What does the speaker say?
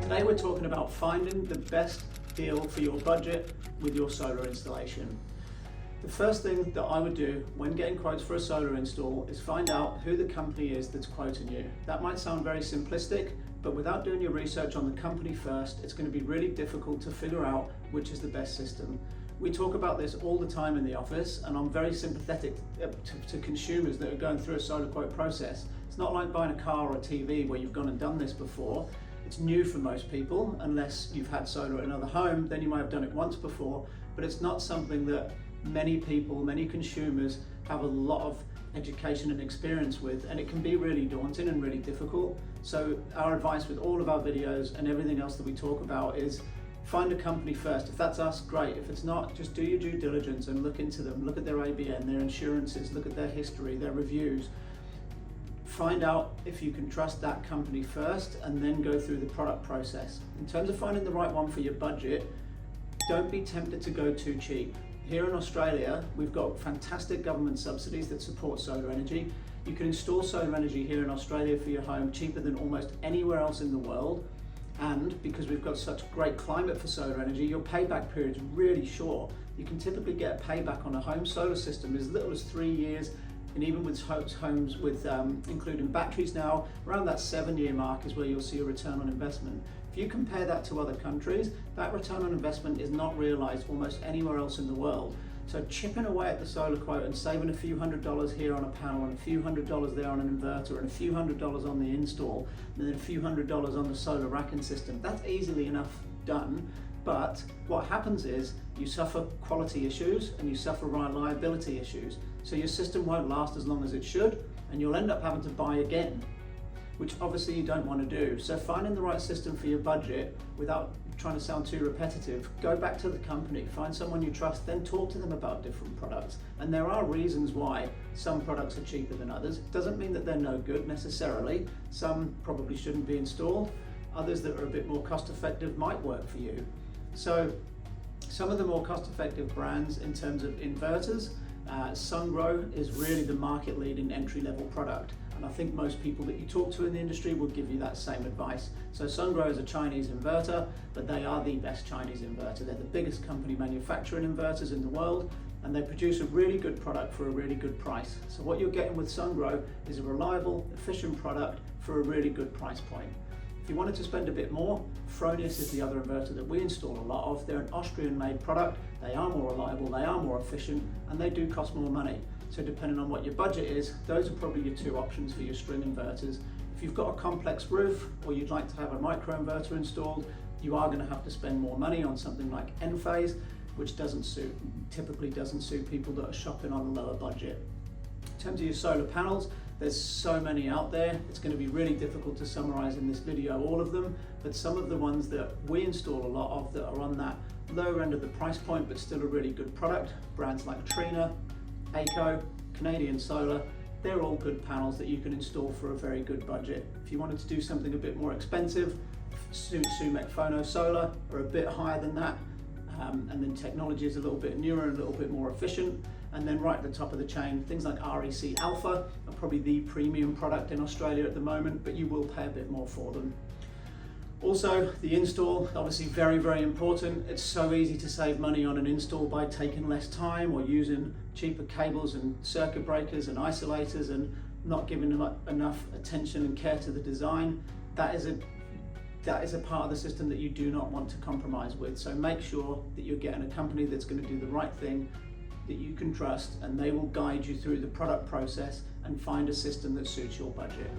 Today we're talking about finding the best deal for your budget with your solar installation. The first thing that I would do when getting quotes for a solar install is find out who the company is that's quoting you. That might sound very simplistic, but without doing your research on the company first, it's going to be really difficult to figure out which is the best system. We talk about this all the time in the office, and I'm very sympathetic to consumers that are going through a solar quote process. It's not like buying a car or a TV where you've gone and done this before. It's new for most people, unless you've had solar at another home, then you might have done it once before, but it's not something that many people, many consumers have a lot of education and experience with, and it can be really daunting and really difficult. So our advice with all of our videos and everything else that we talk about is find a company first. If that's us, great. If it's not, just do your due diligence and look into them, look at their ABN, their insurances, look at their history, their reviews. Find out if you can trust that company first and then go through the product process. In terms of finding the right one for your budget, don't be tempted to go too cheap. Here in Australia, we've got fantastic government subsidies that support solar energy. You can install solar energy here in Australia for your home cheaper than almost anywhere else in the world. And because we've got such great climate for solar energy, your payback period is really short. You can typically get a payback on a home solar system as little as 3 years, and even with homes with including batteries now, around that 7-year mark is where you'll see a return on investment. If you compare that to other countries, that return on investment is not realized almost anywhere else in the world. So chipping away at the solar quote and saving a few $100s here on a panel and a few $100s there on an inverter and a few $100s on the install and then a few $100s on the solar racking system, that's easily enough done. But what happens is you suffer quality issues and you suffer reliability issues. So your system won't last as long as it should, and you'll end up having to buy again, which obviously you don't want to do. So finding the right system for your budget without trying to sound too repetitive, go back to the company, find someone you trust, then talk to them about different products. And there are reasons why some products are cheaper than others. It doesn't mean that they're no good necessarily. Some probably shouldn't be installed. Others that are a bit more cost effective might work for you. So some of the more cost effective brands in terms of inverters, Sungrow is really the market leading entry level product. And I think most people that you talk to in the industry will give you that same advice. So Sungrow is a Chinese inverter, but they are the best Chinese inverter. They're the biggest company manufacturing inverters in the world, and they produce a really good product for a really good price. So what you're getting with Sungrow is a reliable, efficient product for a really good price point. If you wanted to spend a bit more, Fronius is the other inverter that we install a lot of. They're an Austrian-made product. They are more reliable, they are more efficient, and they do cost more money. So depending on what your budget is, those are probably your two options for your string inverters. If you've got a complex roof or you'd like to have a microinverter installed, you are going to have to spend more money on something like Enphase, which typically doesn't suit people that are shopping on a lower budget. In terms of your solar panels, there's so many out there. It's going to be really difficult to summarize in this video all of them, but some of the ones that we install a lot of that are on that lower end of the price point but still a really good product, brands like Trina, Aco, Canadian Solar, they're all good panels that you can install for a very good budget. If you wanted to do something a bit more expensive, Sumac Phono Solar are a bit higher than that, and then technology is a little bit newer and a little bit more efficient. And then right at the top of the chain, things like REC Alpha are probably the premium product in Australia at the moment, but you will pay a bit more for them. Also, the install, obviously very, very important. It's so easy to save money on an install by taking less time or using cheaper cables and circuit breakers and isolators and not giving enough attention and care to the design. That is a part of the system that you do not want to compromise with. So make sure that you're getting a company that's going to do the right thing, that you can trust, and they will guide you through the product process and find a system that suits your budget.